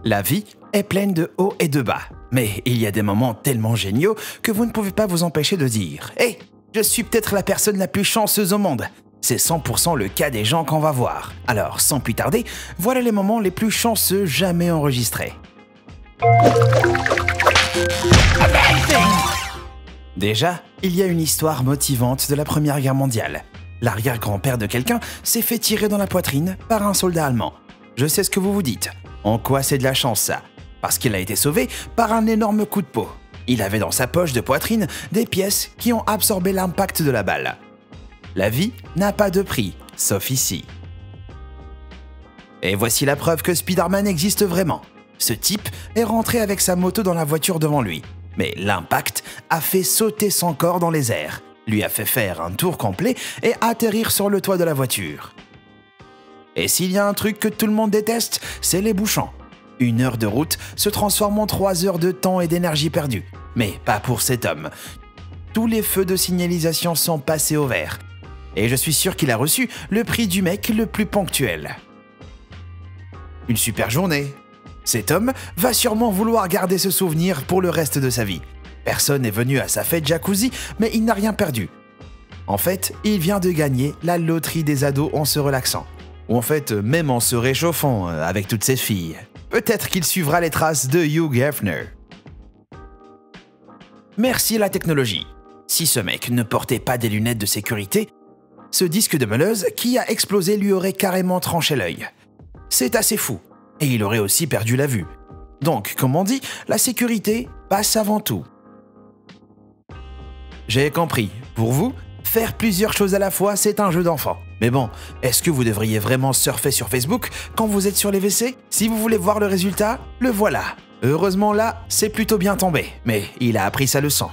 La vie est pleine de hauts et de bas, mais il y a des moments tellement géniaux que vous ne pouvez pas vous empêcher de dire « Hey, je suis peut-être la personne la plus chanceuse au monde !» C'est 100% le cas des gens qu'on va voir. Alors, sans plus tarder, voilà les moments les plus chanceux jamais enregistrés. Déjà, il y a une histoire motivante de la Première Guerre mondiale. L'arrière-grand-père de quelqu'un s'est fait tirer dans la poitrine par un soldat allemand. Je sais ce que vous vous dites. En quoi c'est de la chance ça? Parce qu'il a été sauvé par un énorme coup de peau. Il avait dans sa poche de poitrine des pièces qui ont absorbé l'impact de la balle. La vie n'a pas de prix, sauf ici. Et voici la preuve que Spider-Man existe vraiment. Ce type est rentré avec sa moto dans la voiture devant lui. Mais l'impact a fait sauter son corps dans les airs, lui a fait faire un tour complet et atterrir sur le toit de la voiture. Et s'il y a un truc que tout le monde déteste, c'est les bouchons. 1 heure de route se transforme en 3 heures de temps et d'énergie perdue. Mais pas pour cet homme. Tous les feux de signalisation sont passés au vert. Et je suis sûr qu'il a reçu le prix du mec le plus ponctuel. Une super journée. Cet homme va sûrement vouloir garder ce souvenir pour le reste de sa vie. Personne n'est venu à sa fête jacuzzi, mais il n'a rien perdu. En fait, il vient de gagner la loterie des ados en se relaxant. Ou en fait, même en se réchauffant avec toutes ses filles. Peut-être qu'il suivra les traces de Hugh Hefner. Merci la technologie. Si ce mec ne portait pas des lunettes de sécurité, ce disque de meuleuse qui a explosé lui aurait carrément tranché l'œil. C'est assez fou. Et il aurait aussi perdu la vue. Donc, comme on dit, la sécurité passe avant tout. J'ai compris. Pour vous, faire plusieurs choses à la fois, c'est un jeu d'enfant. Mais bon, est-ce que vous devriez vraiment surfer sur Facebook quand vous êtes sur les WC? Si vous voulez voir le résultat, le voilà. Heureusement là, c'est plutôt bien tombé, mais il a appris sa leçon.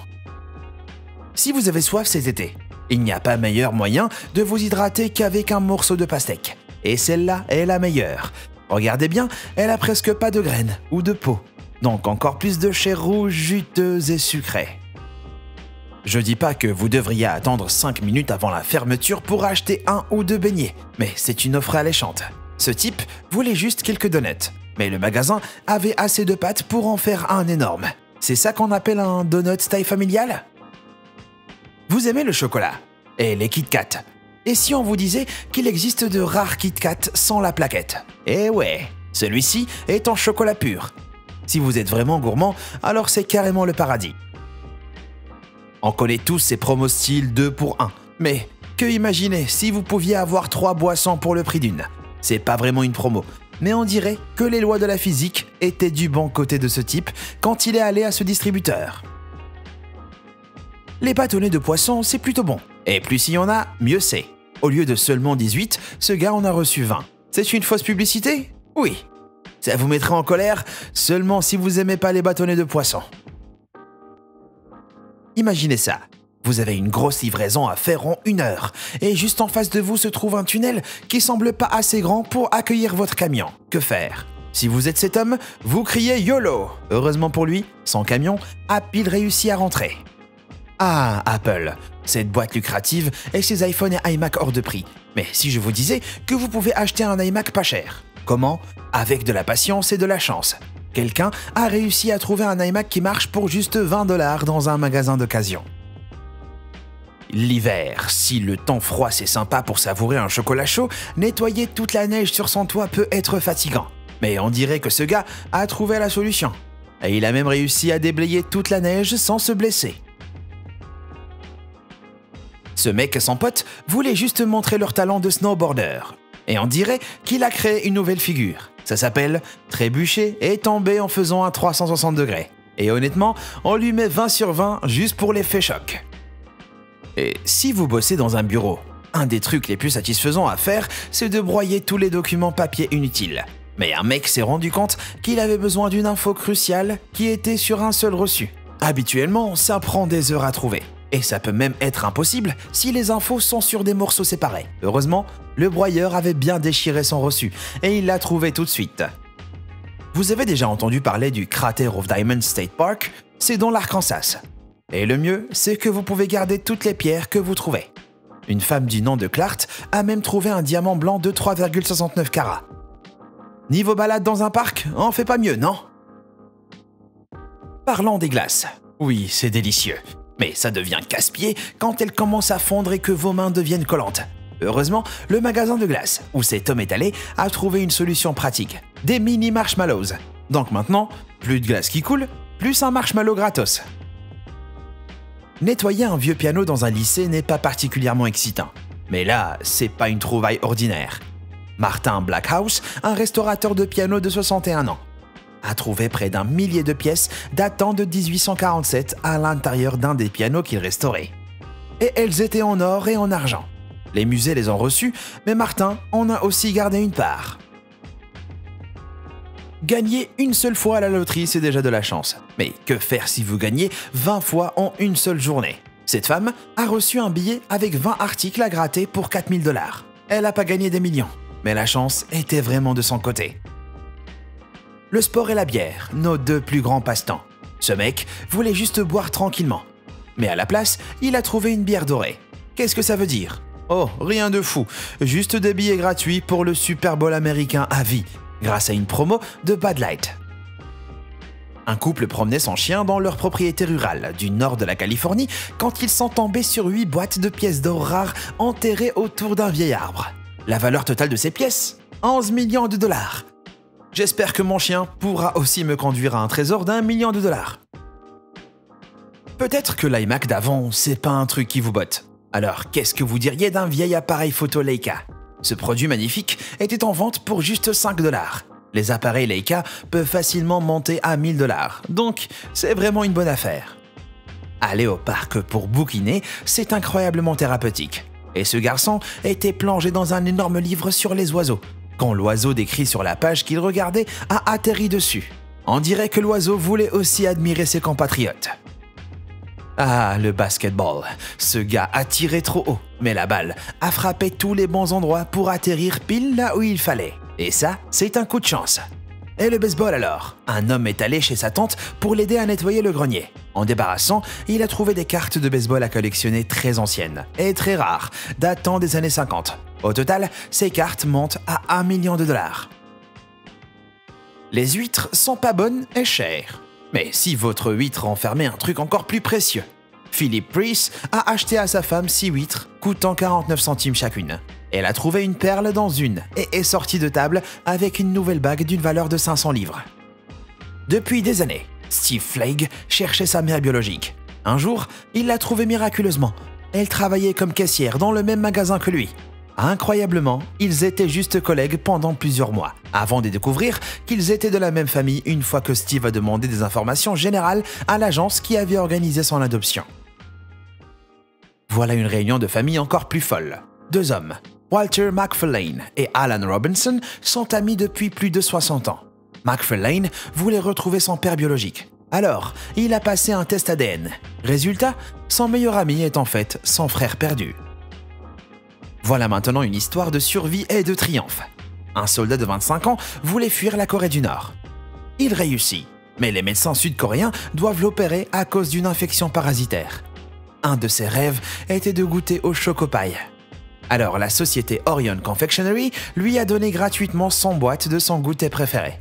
Si vous avez soif cet été, il n'y a pas meilleur moyen de vous hydrater qu'avec un morceau de pastèque. Et celle-là est la meilleure. Regardez bien, elle a presque pas de graines ou de peau, donc encore plus de chair rouge, juteuse et sucrée. Je dis pas que vous devriez attendre 5 minutes avant la fermeture pour acheter 1 ou 2 beignets, mais c'est une offre alléchante. Ce type voulait juste quelques donuts, mais le magasin avait assez de pâtes pour en faire un énorme. C'est ça qu'on appelle un donut taille familiale? Vous aimez le chocolat et les Kit Kat? Et si on vous disait qu'il existe de rares Kit Kat sans la plaquette? Eh ouais, celui-ci est en chocolat pur. Si vous êtes vraiment gourmand, alors c'est carrément le paradis. On connaît tous ces promos style 2 pour 1. Mais que imaginez si vous pouviez avoir 3 boissons pour le prix d'une? C'est pas vraiment une promo, mais on dirait que les lois de la physique étaient du bon côté de ce type quand il est allé à ce distributeur. Les bâtonnets de poisson, c'est plutôt bon. Et plus il y en a, mieux c'est. Au lieu de seulement 18, ce gars en a reçu 20. C'est une fausse publicité? Oui. Ça vous mettrait en colère seulement si vous aimez pas les bâtonnets de poisson. Imaginez ça. Vous avez une grosse livraison à faire en 1 heure, et juste en face de vous se trouve un tunnel qui semble pas assez grand pour accueillir votre camion. Que faire? Si vous êtes cet homme, vous criez YOLO. Heureusement pour lui, son camion a pile réussi à rentrer. Ah, Apple, cette boîte lucrative et ses iPhones et iMac hors de prix. Mais si je vous disais que vous pouvez acheter un iMac pas cher? Comment? Avec de la patience et de la chance. Quelqu'un a réussi à trouver un iMac qui marche pour juste 20 $ dans un magasin d'occasion. L'hiver, si le temps froid c'est sympa pour savourer un chocolat chaud, nettoyer toute la neige sur son toit peut être fatigant. Mais on dirait que ce gars a trouvé la solution. Et il a même réussi à déblayer toute la neige sans se blesser. Ce mec et son pote voulaient juste montrer leur talent de snowboarder. Et on dirait qu'il a créé une nouvelle figure. Ça s'appelle trébucher et tomber en faisant un 360 degrés. Et honnêtement, on lui met 20 sur 20 juste pour l'effet choc. Et si vous bossez dans un bureau, un des trucs les plus satisfaisants à faire, c'est de broyer tous les documents papier inutiles. Mais un mec s'est rendu compte qu'il avait besoin d'une info cruciale qui était sur un seul reçu. Habituellement, ça prend des heures à trouver. Et ça peut même être impossible si les infos sont sur des morceaux séparés. Heureusement, le broyeur avait bien déchiré son reçu et il l'a trouvé tout de suite. Vous avez déjà entendu parler du Crater of Diamonds State Park? C'est dans l'Arkansas. Et le mieux, c'est que vous pouvez garder toutes les pierres que vous trouvez. Une femme du nom de Clark a même trouvé un diamant blanc de 3,69 carats. Niveau balade dans un parc, on fait pas mieux, non? Parlant des glaces. Oui, c'est délicieux. Mais ça devient casse-pied quand elles commencent à fondre et que vos mains deviennent collantes. Heureusement, le magasin de glace où cet homme est allé a trouvé une solution pratique. Des mini marshmallows. Donc maintenant, plus de glace qui coule, plus un marshmallow gratos. Nettoyer un vieux piano dans un lycée n'est pas particulièrement excitant. Mais là, c'est pas une trouvaille ordinaire. Martin Blackhouse, un restaurateur de piano de 61 ans, a trouvé près d'un millier de pièces datant de 1847 à l'intérieur d'un des pianos qu'il restaurait. Et elles étaient en or et en argent. Les musées les ont reçues, mais Martin en a aussi gardé une part. Gagner une seule fois à la loterie, c'est déjà de la chance. Mais que faire si vous gagnez 20 fois en une seule journée? Cette femme a reçu un billet avec 20 articles à gratter pour 4000 $. Elle n'a pas gagné des millions, mais la chance était vraiment de son côté. Le sport et la bière, nos deux plus grands passe-temps. Ce mec voulait juste boire tranquillement. Mais à la place, il a trouvé une bière dorée. Qu'est-ce que ça veut dire? Oh, rien de fou, juste des billets gratuits pour le Super Bowl américain à vie, grâce à une promo de Bud Light. Un couple promenait son chien dans leur propriété rurale du nord de la Californie quand ils sont tombés sur 8 boîtes de pièces d'or rares enterrées autour d'un vieil arbre. La valeur totale de ces pièces? 11 millions de $. J'espère que mon chien pourra aussi me conduire à un trésor d'1 million de $. Peut-être que l'iMac d'avant, c'est pas un truc qui vous botte. Alors, qu'est-ce que vous diriez d'un vieil appareil photo Leica? Ce produit magnifique était en vente pour juste 5 $. Les appareils Leica peuvent facilement monter à 1000 $, donc c'est vraiment une bonne affaire. Aller au parc pour bouquiner, c'est incroyablement thérapeutique. Et ce garçon était plongé dans un énorme livre sur les oiseaux, quand l'oiseau décrit sur la page qu'il regardait a atterri dessus. On dirait que l'oiseau voulait aussi admirer ses compatriotes. Ah, le basketball. Ce gars a tiré trop haut, mais la balle a frappé tous les bons endroits pour atterrir pile là où il fallait. Et ça, c'est un coup de chance. Et le baseball alors? Un homme est allé chez sa tante pour l'aider à nettoyer le grenier. En débarrassant, il a trouvé des cartes de baseball à collectionner très anciennes et très rares, datant des années 50. Au total, ces cartes montent à 1 million de $. Les huîtres sont pas bonnes et chères. Mais si votre huître renfermait un truc encore plus précieux, Philip Price a acheté à sa femme 6 huîtres coûtant 49 centimes chacune. Elle a trouvé une perle dans une et est sortie de table avec une nouvelle bague d'une valeur de 500 livres. Depuis des années, Steve Flagg cherchait sa mère biologique. Un jour, il l'a trouvée miraculeusement. Elle travaillait comme caissière dans le même magasin que lui. Incroyablement, ils étaient juste collègues pendant plusieurs mois, avant de découvrir qu'ils étaient de la même famille une fois que Steve a demandé des informations générales à l'agence qui avait organisé son adoption. Voilà une réunion de famille encore plus folle. 2 hommes, Walter McFarlane et Alan Robinson, sont amis depuis plus de 60 ans. McFarlane voulait retrouver son père biologique. Alors, il a passé un test ADN. Résultat, son meilleur ami est en fait son frère perdu. Voilà maintenant une histoire de survie et de triomphe. Un soldat de 25 ans voulait fuir la Corée du Nord. Il réussit, mais les médecins sud-coréens doivent l'opérer à cause d'une infection parasitaire. Un de ses rêves était de goûter au chocopaille. Alors la société Orion Confectionery lui a donné gratuitement 100 boîtes de son goûter préféré.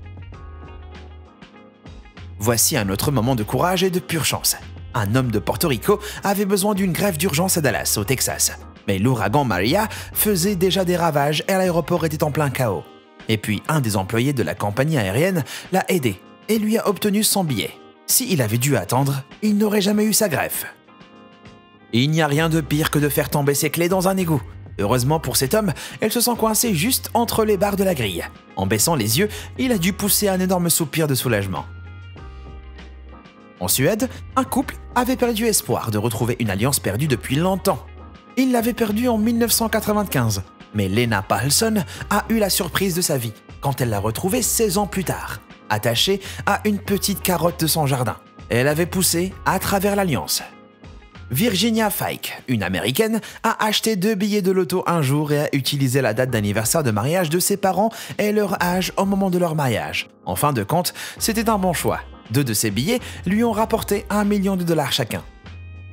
Voici un autre moment de courage et de pure chance. Un homme de Porto Rico avait besoin d'une grève d'urgence à Dallas, au Texas. Mais l'ouragan Maria faisait déjà des ravages et l'aéroport était en plein chaos. Et puis un des employés de la compagnie aérienne l'a aidé et lui a obtenu son billet. S'il avait dû attendre, il n'aurait jamais eu sa greffe. Il n'y a rien de pire que de faire tomber ses clés dans un égout. Heureusement pour cet homme, elles se sont coincées juste entre les barres de la grille. En baissant les yeux, il a dû pousser un énorme soupir de soulagement. En Suède, un couple avait perdu espoir de retrouver une alliance perdue depuis longtemps. Il l'avait perdue en 1995, mais Lena Paulson a eu la surprise de sa vie quand elle l'a retrouvée 16 ans plus tard, attachée à une petite carotte de son jardin. Elle avait poussé à travers l'alliance. Virginia Fike, une américaine, a acheté 2 billets de loto un jour et a utilisé la date d'anniversaire de mariage de ses parents et leur âge au moment de leur mariage. En fin de compte, c'était un bon choix. 2 de ces billets lui ont rapporté 1 million de $ chacun.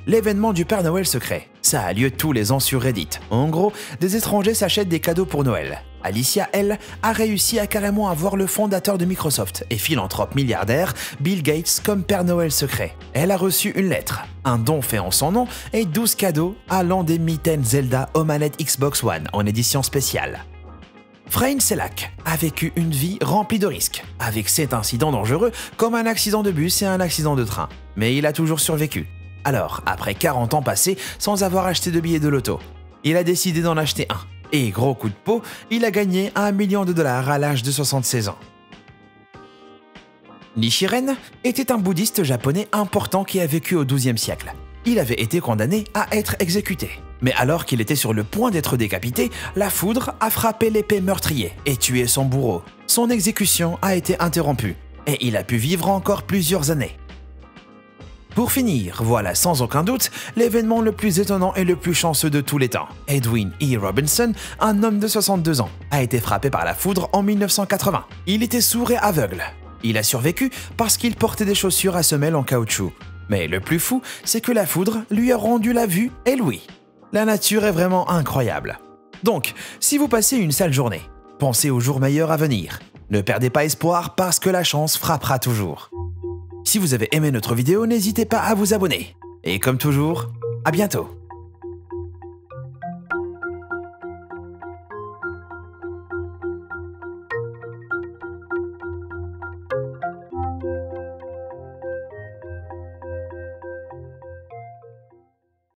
L'événement du Père Noël secret, ça a lieu tous les ans sur Reddit. En gros, des étrangers s'achètent des cadeaux pour Noël. Alicia, elle, a réussi à carrément avoir le fondateur de Microsoft et philanthrope milliardaire Bill Gates comme Père Noël secret. Elle a reçu une lettre, un don fait en son nom et 12 cadeaux allant des mitaines Zelda aux manettes Xbox One en édition spéciale. Frayn Selak a vécu une vie remplie de risques, avec 7 incidents dangereux comme un accident de bus et un accident de train. Mais il a toujours survécu. Alors, après 40 ans passés sans avoir acheté de billets de loto, il a décidé d'en acheter un. Et gros coup de peau, il a gagné $1 million à l'âge de 76 ans. Nichiren était un bouddhiste japonais important qui a vécu au XIIe siècle. Il avait été condamné à être exécuté. Mais alors qu'il était sur le point d'être décapité, la foudre a frappé l'épée meurtrier et tué son bourreau. Son exécution a été interrompue et il a pu vivre encore plusieurs années. Pour finir, voilà sans aucun doute l'événement le plus étonnant et le plus chanceux de tous les temps. Edwin E. Robinson, un homme de 62 ans, a été frappé par la foudre en 1980. Il était sourd et aveugle. Il a survécu parce qu'il portait des chaussures à semelles en caoutchouc. Mais le plus fou, c'est que la foudre lui a rendu la vue et l'ouïe. La nature est vraiment incroyable. Donc, si vous passez une sale journée, pensez aux jours meilleurs à venir. Ne perdez pas espoir parce que la chance frappera toujours. Si vous avez aimé notre vidéo, n'hésitez pas à vous abonner. Et comme toujours, à bientôt.